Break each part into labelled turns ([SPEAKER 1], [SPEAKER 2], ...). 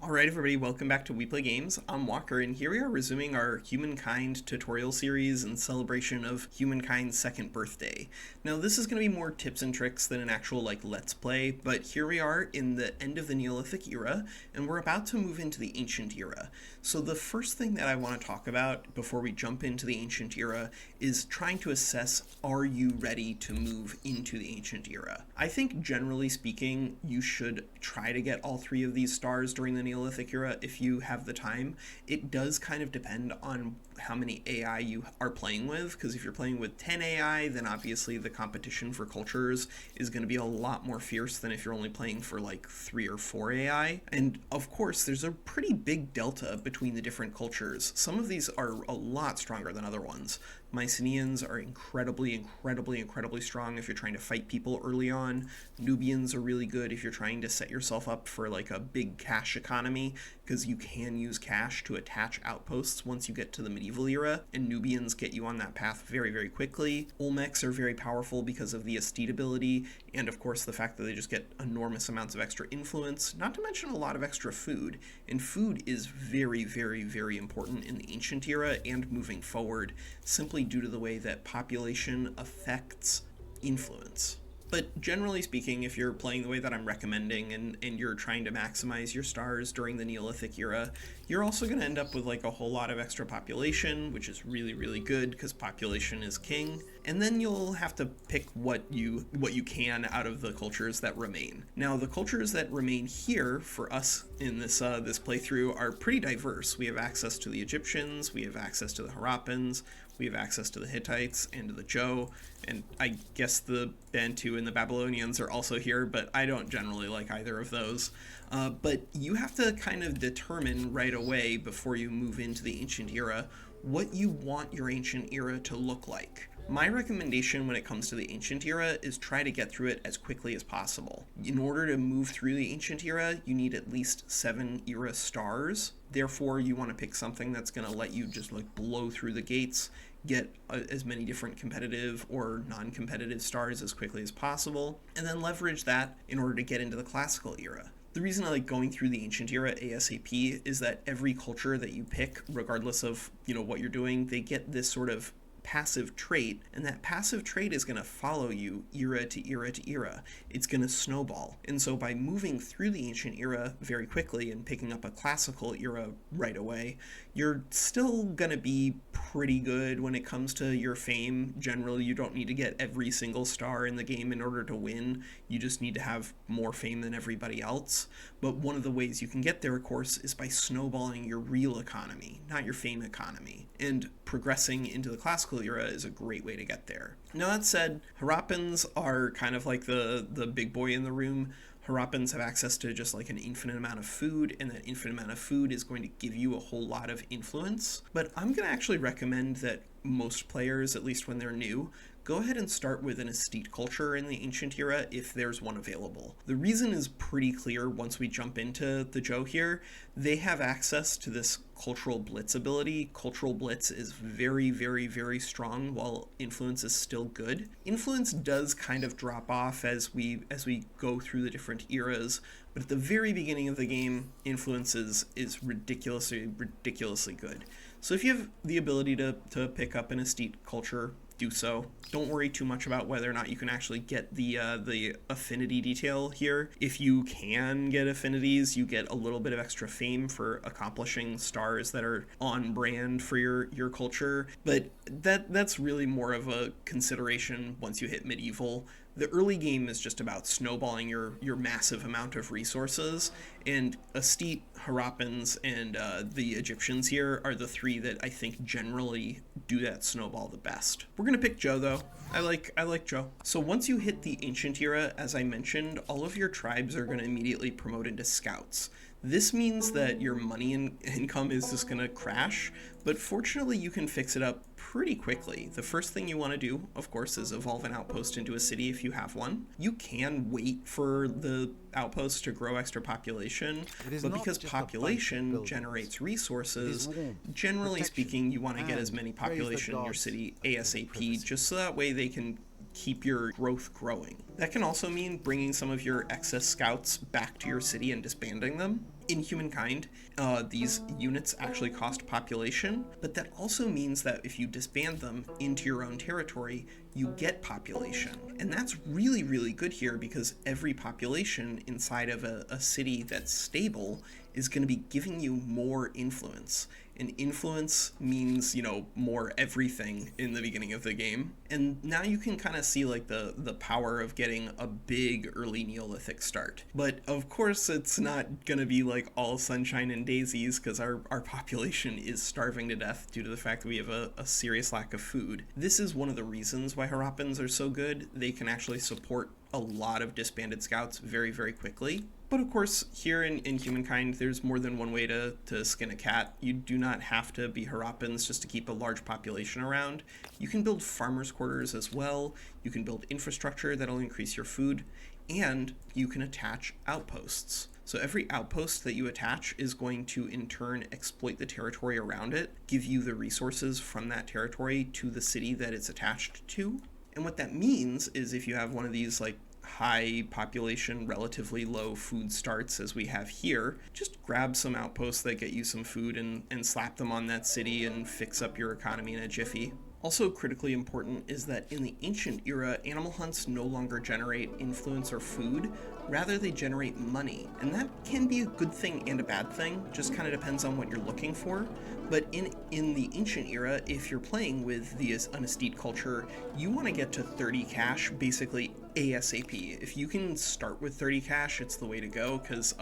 [SPEAKER 1] Alright everybody, welcome back to We Play Games. I'm Walker, and here we are resuming our Humankind Tutorial series in celebration of Humankind's second birthday. Now this is going to be more tips and tricks than an actual Let's Play, but here we are in the end of the Neolithic era, and we're about to move into the Ancient Era. So the first thing that I want to talk about before we jump into the Ancient Era is trying to assess, are you ready to move into the Ancient Era? I think generally speaking, you should try to get all three of these stars during the Neolithic era if you have the time. It does kind of depend on how many AI you are playing with, because if you're playing with 10 AI, then obviously the competition for cultures is going to be a lot more fierce than if you're only playing for 3 or 4 AI. And of course, there's a pretty big delta between the different cultures. Some of these are a lot stronger than other ones. Mycenaeans are incredibly strong if you're trying to fight people early on. Nubians are really good if you're trying to set yourself up for a big cash economy, because you can use cash to attach outposts once you get to the medieval era, and Nubians get you on that path very quickly. Olmecs are very powerful because of the estate ability, and of course the fact that they just get enormous amounts of extra influence, not to mention a lot of extra food. And food is very important in the Ancient Era and moving forward, simply due to the way that population affects influence. But generally speaking, if you're playing the way that I'm recommending and you're trying to maximize your stars during the Neolithic era, you're also going to end up with a whole lot of extra population, which is really good because population is king. And then you'll have to pick what you can out of the cultures that remain. Now, the cultures that remain here for us in this playthrough are pretty diverse. We have access to the Egyptians, we have access to the Harappans, we have access to the Hittites and to the Zhou, and I guess the Bantu and the Babylonians are also here, but I don't generally like either of those. But you have to kind of determine right away before you move into the Ancient Era what you want your Ancient Era to look like. My recommendation when it comes to the Ancient Era is try to get through it as quickly as possible. In order to move through the Ancient Era, you need at least 7 era stars. Therefore, you want to pick something that's going to let you just blow through the gates, get as many different competitive or non-competitive stars as quickly as possible, and then leverage that in order to get into the Classical Era. The reason I like going through the Ancient Era ASAP is that every culture that you pick, regardless of what you're doing, they get this sort of passive trait, and that passive trait is going to follow you era to era to era. It's going to snowball. And so by moving through the Ancient Era very quickly and picking up a Classical Era right away, you're still going to be pretty good when it comes to your fame. Generally, you don't need to get every single star in the game in order to win. You just need to have more fame than everybody else. But one of the ways you can get there, of course, is by snowballing your real economy, not your fame economy. And progressing into the Classical Era is a great way to get there. Now that said, Harappans are kind of like the big boy in the room. Harappans have access to just an infinite amount of food, and that infinite amount of food is going to give you a whole lot of influence. But I'm going to actually recommend that most players, at least when they're new, go ahead and start with an estate culture in the Ancient Era if there's one available. The reason is pretty clear once we jump into the Zhou here. They have access to this cultural blitz ability. Cultural blitz is very strong while influence is still good. Influence does kind of drop off as we go through the different eras, but at the very beginning of the game, influence is ridiculously good. So if you have the ability to pick up an estate culture, do so. Don't worry too much about whether or not you can actually get the affinity detail here. If you can get affinities, you get a little bit of extra fame for accomplishing stars that are on brand for your culture, but that's really more of a consideration once you hit medieval. The early game is just about snowballing your massive amount of resources, and estate, Harappans, and the Egyptians here are the three that I think generally do that snowball the best. We're gonna pick Zhou though. I like Zhou. So once you hit the Ancient Era, as I mentioned, all of your tribes are gonna immediately promote into scouts. This means that your money income is just going to crash, but fortunately you can fix it up pretty quickly. The first thing you want to do, of course, is evolve an outpost into a city if you have one. You can wait for the outpost to grow extra population, but because population generates resources, generally speaking, you want to get as many population in your city ASAP, just so that way they can keep your growth growing. That can also mean bringing some of your excess scouts back to your city and disbanding them. In Humankind, these units actually cost population, but that also means that if you disband them into your own territory, you get population. And that's really, really good here because every population inside of a city that's stable is going to be giving you more influence. And influence means, more everything in the beginning of the game. And now you can kind of see like the power of getting a big early Neolithic start. But of course, it's not going to be like all sunshine and daisies because our population is starving to death due to the fact that we have a serious lack of food. This is one of the reasons why Harappans are so good. They can actually support a lot of disbanded scouts very, very quickly. But of course, here in Humankind, there's more than one way to skin a cat. You do not have to be Harappans just to keep a large population around. You can build farmers' quarters as well. You can build infrastructure that'll increase your food. And you can attach outposts. So every outpost that you attach is going to, in turn, exploit the territory around it, give you the resources from that territory to the city that it's attached to. And what that means is if you have one of these like high population, relatively low food starts as we have here, just grab some outposts that get you some food and slap them on that city and fix up your economy in a jiffy. Also critically important is that in the ancient era, animal hunts no longer generate influence or food, rather they generate money. And that can be a good thing and a bad thing, just kind of depends on what you're looking for. But in the ancient era, if you're playing with the Anestete culture, you want to get to 30 cash basically ASAP. If you can start with 30 cash, it's the way to go, because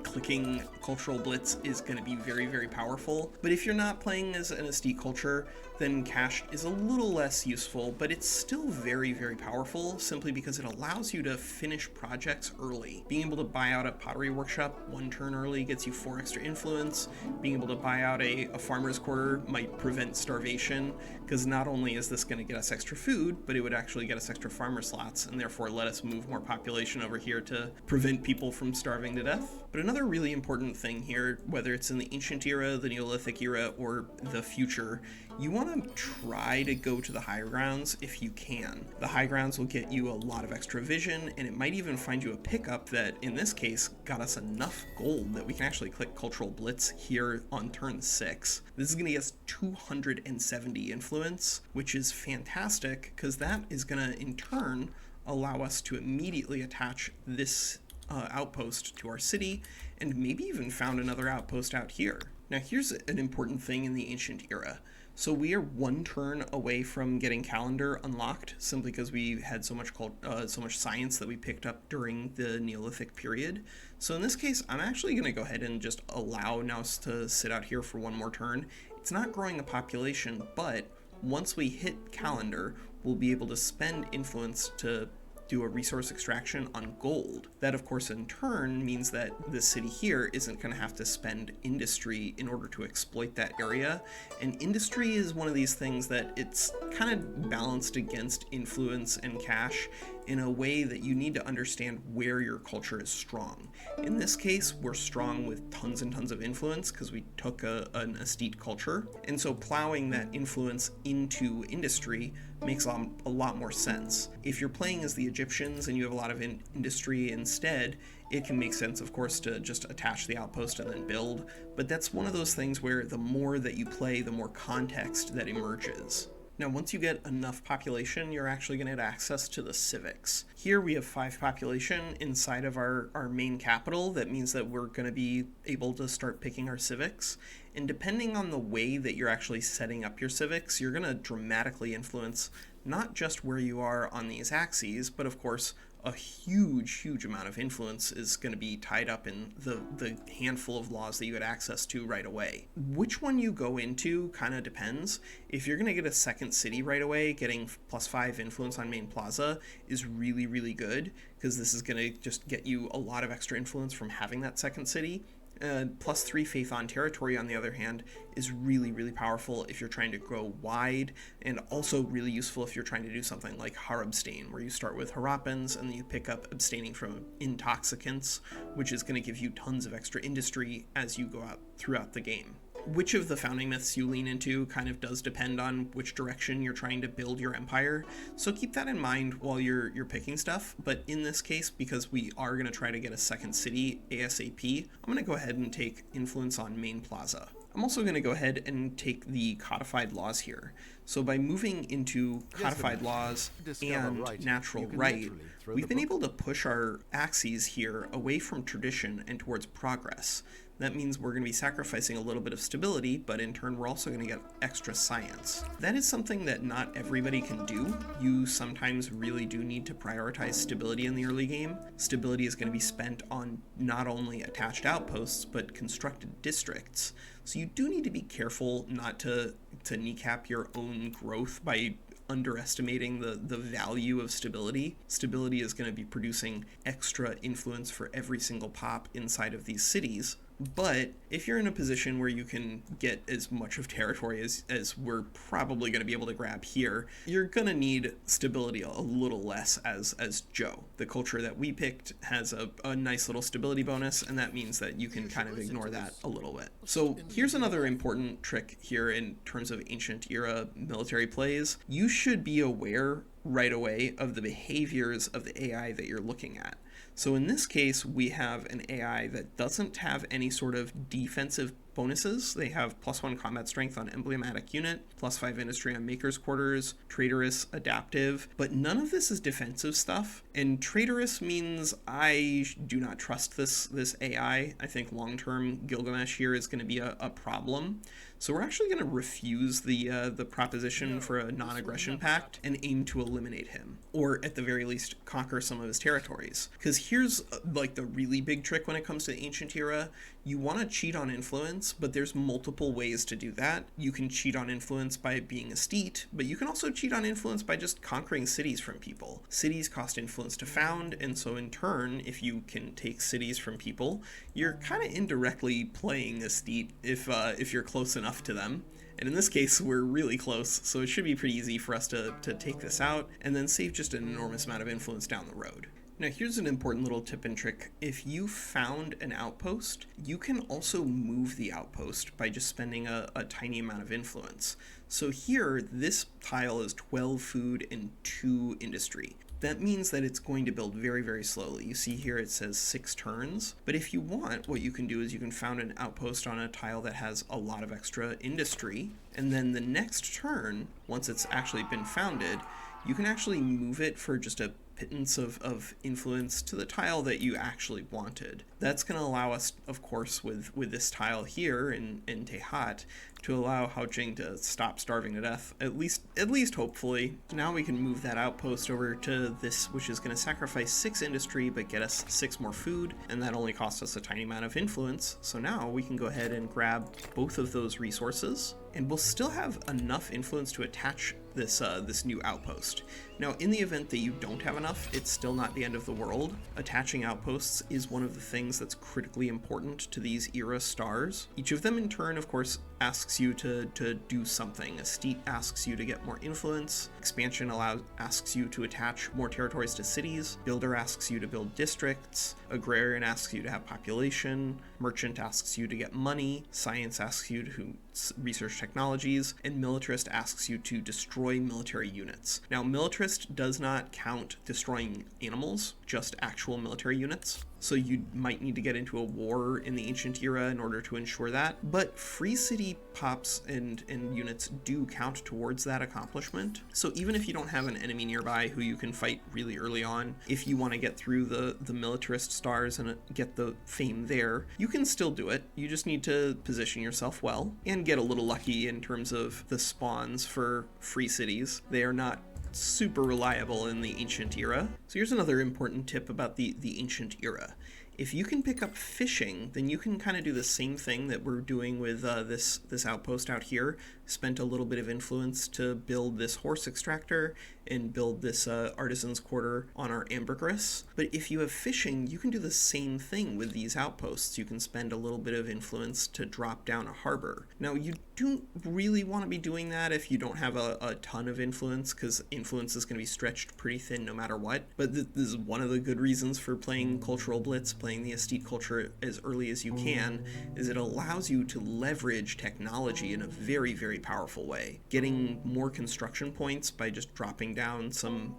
[SPEAKER 1] clicking Cultural Blitz is going to be very, very powerful. But if you're not playing as an Anestete culture, then cash is a little less useful, but it's still very, very powerful, simply because it allows you to finish projects early. Being able to buy out a pottery workshop 1 turn early gets you 4 extra influence. Being able to buy out a farmer's quarter might prevent starvation, because not only is this going to get us extra food, but it would actually get us extra farmer slots, and therefore let us move more population over here to prevent people from starving to death. But another really important thing here, whether it's in the ancient era, the Neolithic era, or the future, you want to try to go to the high grounds if you can. The high grounds will get you a lot of extra vision, and it might even find you a pickup that, in this case, got us enough gold that we can actually click Cultural Blitz here on turn 6. This is going to get us 270 influence, which is fantastic, because that is going to, in turn, allow us to immediately attach this outpost to our city, and maybe even found another outpost out here. Now here's an important thing in the ancient era. So we are 1 turn away from getting calendar unlocked, simply because we had so much science that we picked up during the Neolithic period. So in this case, I'm actually going to go ahead and just allow Naus to sit out here for 1 more turn. It's not growing the population, but once we hit calendar, we'll be able to spend influence to do a resource extraction on gold. That, of course, in turn means that this city here isn't going to have to spend industry in order to exploit that area. And industry is one of these things that it's kind of balanced against influence and cash in a way that you need to understand where your culture is strong. In this case, we're strong with tons and tons of influence because we took an Aesthete culture. And so plowing that influence into industry makes a lot more sense. If you're playing as the Egyptians and you have a lot of industry instead, it can make sense, of course, to just attach the outpost and then build, but that's one of those things where the more that you play, the more context that emerges. Now, once you get enough population, you're actually going to get access to the Civics. Here we have 5 population inside of our main capital. That means that we're going to be able to start picking our Civics. And depending on the way that you're actually setting up your Civics, you're going to dramatically influence not just where you are on these axes, but of course, a huge amount of influence is going to be tied up in the handful of laws that you had access to right away. Which one you go into kind of depends. If you're going to get a second city right away, getting +5 influence on main plaza is really good, because this is going to just get you a lot of extra influence from having that second city. +3 faith on territory, on the other hand, is really powerful if you're trying to grow wide, and also really useful if you're trying to do something like Harabstain, where you start with Harappans and then you pick up abstaining from intoxicants, which is going to give you tons of extra industry as you go out throughout the game. Which of the founding myths you lean into kind of does depend on which direction you're trying to build your empire. So keep that in mind while you're picking stuff. But in this case, because we are going to try to get a second city ASAP, I'm going to go ahead and take influence on Main Plaza. I'm also going to go ahead and take the codified laws here. So by moving into codified laws and natural right, we've been able to push our axes here away from tradition and towards progress. That means we're going to be sacrificing a little bit of stability, but in turn we're also going to get extra science. That is something that not everybody can do. You sometimes really do need to prioritize stability in the early game. Stability is going to be spent on not only attached outposts, but constructed districts. So you do need to be careful not to kneecap your own growth by underestimating the value of stability. Stability is going to be producing extra influence for every single pop inside of these cities. But if you're in a position where you can get as much of territory as we're probably going to be able to grab here, you're going to need stability a little less as Joe. The culture that we picked has a nice little stability bonus, and that means that you can kind of ignore that a little bit. So here's another important trick here in terms of ancient era military plays. You should be aware right away of the behaviors of the AI that you're looking at. So in this case, we have an AI that doesn't have any sort of defensive bonuses. They have +1 combat strength on emblematic unit, +5 industry on maker's quarters, traitorous, adaptive, but none of this is defensive stuff. And traitorous means I do not trust this AI. I think long-term Gilgamesh here is going to be a problem. So we're actually going to refuse the proposition for a non-aggression pact and aim to eliminate him, or at the very least conquer some of his territories. Because here's like the really big trick when it comes to the ancient era. You want to cheat on influence, but there's multiple ways to do that. You can cheat on influence by being aesthete, but you can also cheat on influence by just conquering cities from people. Cities cost influence to found, and so in turn, if you can take cities from people, you're kind of indirectly playing aesthete if you're close enough to them. And in this case, we're really close, so it should be pretty easy for us to take this out and then save just an enormous amount of influence down the road. Now here's an important little tip and trick. If you found an outpost, you can also move the outpost by just spending a tiny amount of influence. So here, this tile is 12 food and 2 industry. That means that it's going to build very, very slowly. You see here it says 6 turns, but if you want, what you can do is you can found an outpost on a tile that has a lot of extra industry, and then the next turn, once it's actually been founded, you can actually move it for just a pittance of influence to the tile that you actually wanted. That's going to allow us, of course, with this tile here in Tehat, to allow Haojing to stop starving to death, at least hopefully. Now we can move that outpost over to this, which is going to sacrifice 6 industry but get us 6 more food, and that only costs us a tiny amount of influence. So now we can go ahead and grab both of those resources, and we'll still have enough influence to attach this new outpost. Now, in the event that you don't have enough, it's still not the end of the world. Attaching outposts is one of the things that's critically important to these era stars. Each of them in turn, of course, asks you to do something. Aesthete asks you to get more influence. Expansion asks you to attach more territories to cities. Builder asks you to build districts. Agrarian asks you to have population. Merchant asks you to get money. Science asks you to research technologies. And militarist asks you to destroy military units. Now, militarist does not count destroying animals, just actual military units. So you might need to get into a war in the ancient era in order to ensure that. But free city pops and units do count towards that accomplishment. So even if you don't have an enemy nearby who you can fight really early on, if you want to get through the militarist stars and get the fame there, you can still do it. You just need to position yourself well and get a little lucky in terms of the spawns for free cities. They are not super reliable in the ancient era. So here's another important tip about the ancient era. If you can pick up fishing, then you can kind of do the same thing that we're doing with this outpost out here. Spent a little bit of influence to build this horse extractor and build this artisan's quarter on our ambergris. But if you have fishing, you can do the same thing with these outposts. You can spend a little bit of influence to drop down a harbor. Now, you don't really want to be doing that if you don't have a ton of influence, because influence is going to be stretched pretty thin no matter what. But this is one of the good reasons for playing Cultural Blitz, playing the estate culture as early as you can is it allows you to leverage technology in a very, very powerful way. Getting more construction points by just dropping down some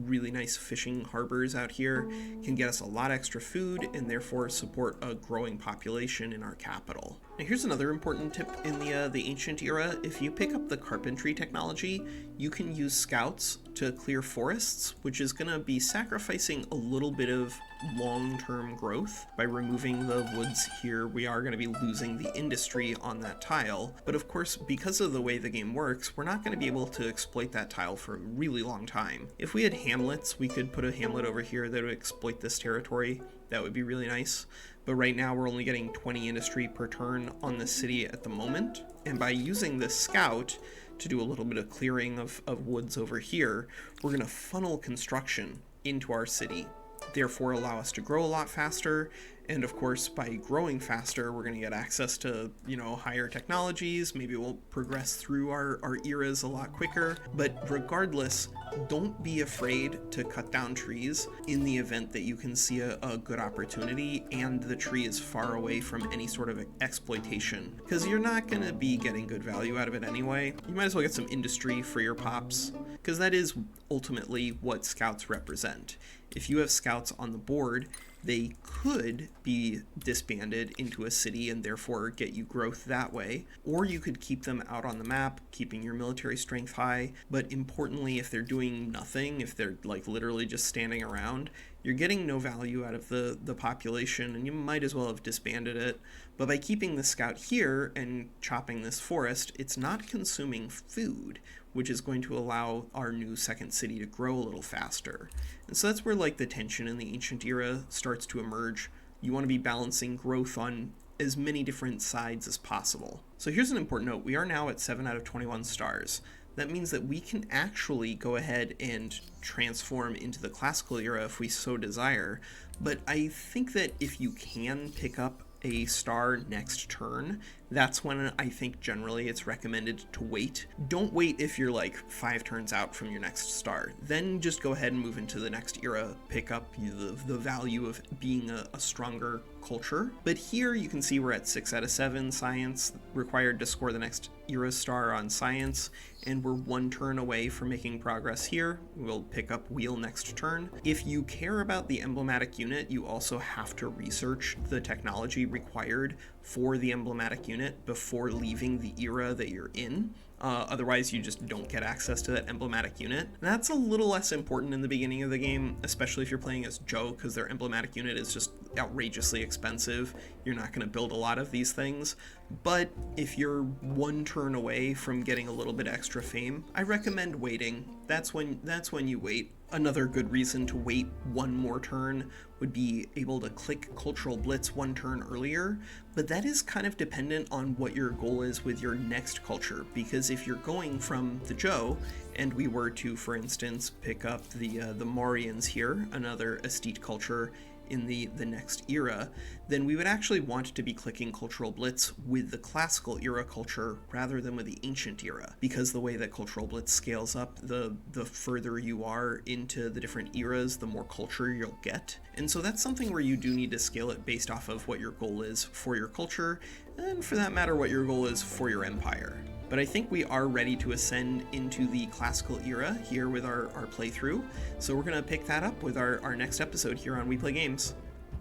[SPEAKER 1] really nice fishing harbors out here can get us a lot extra food and therefore support a growing population in our capital. Now here's another important tip in the ancient era. If you pick up the carpentry technology, you can use scouts to clear forests, which is going to be sacrificing a little bit of long-term growth. By removing the woods here, we are going to be losing the industry on that tile. But of course, because of the way the game works, we're not going to be able to exploit that tile for a really long time. If we had hamlets, we could put a hamlet over here that would exploit this territory. That would be really nice. But right now we're only getting 20 industry per turn on the city at the moment. And by using this scout to do a little bit of clearing of woods over here, we're going to funnel construction into our city, therefore allow us to grow a lot faster. And of course, by growing faster, we're going to get access to, higher technologies. Maybe we'll progress through our eras a lot quicker. But regardless, don't be afraid to cut down trees in the event that you can see a good opportunity and the tree is far away from any sort of exploitation. Because you're not going to be getting good value out of it anyway. You might as well get some industry for your pops, because that is ultimately what scouts represent. If you have scouts on the board, they could be disbanded into a city and therefore get you growth that way. Or you could keep them out on the map, keeping your military strength high. But importantly, if they're doing nothing, if they're literally just standing around, you're getting no value out of the population and you might as well have disbanded it. But by keeping the scout here and chopping this forest, it's not consuming food, which is going to allow our new second city to grow a little faster. And so that's where the tension in the ancient era starts to emerge. You want to be balancing growth on as many different sides as possible. So here's an important note. We are now at 7 out of 21 stars. That means that we can actually go ahead and transform into the classical era if we so desire. But I think that if you can pick up a star next turn, that's when I think generally it's recommended to wait. Don't wait if you're 5 turns out from your next star. Then just go ahead and move into the next era, pick up the value of being a stronger culture. But here you can see we're at 6 out of 7 science, required to score the next era star on science, and we're 1 turn away from making progress here. We'll pick up wheel next turn. If you care about the emblematic unit, you also have to research the technology required for the emblematic unit before leaving the era that you're in. Otherwise, you just don't get access to that emblematic unit. That's a little less important in the beginning of the game, especially if you're playing as Joe, because their emblematic unit is just outrageously expensive. You're not going to build a lot of these things. But if you're 1 turn away from getting a little bit extra fame, I recommend waiting. That's when you wait. Another good reason to wait 1 more turn would be able to click Cultural Blitz 1 turn earlier, but that is kind of dependent on what your goal is with your next culture, because if you're going from the Joe, and we were to, for instance, pick up the Mauryans here, another estate culture in the next era, then we would actually want to be clicking Cultural Blitz with the classical era culture rather than with the ancient era, because the way that Cultural Blitz scales up, the further you are into the different eras, the more culture you'll get. And so that's something where you do need to scale it based off of what your goal is for your culture, and for that matter, what your goal is for your empire. But I think we are ready to ascend into the classical era here with our playthrough. So we're going to pick that up with our next episode here on We Play Games.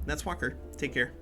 [SPEAKER 1] That's Walker. Take care.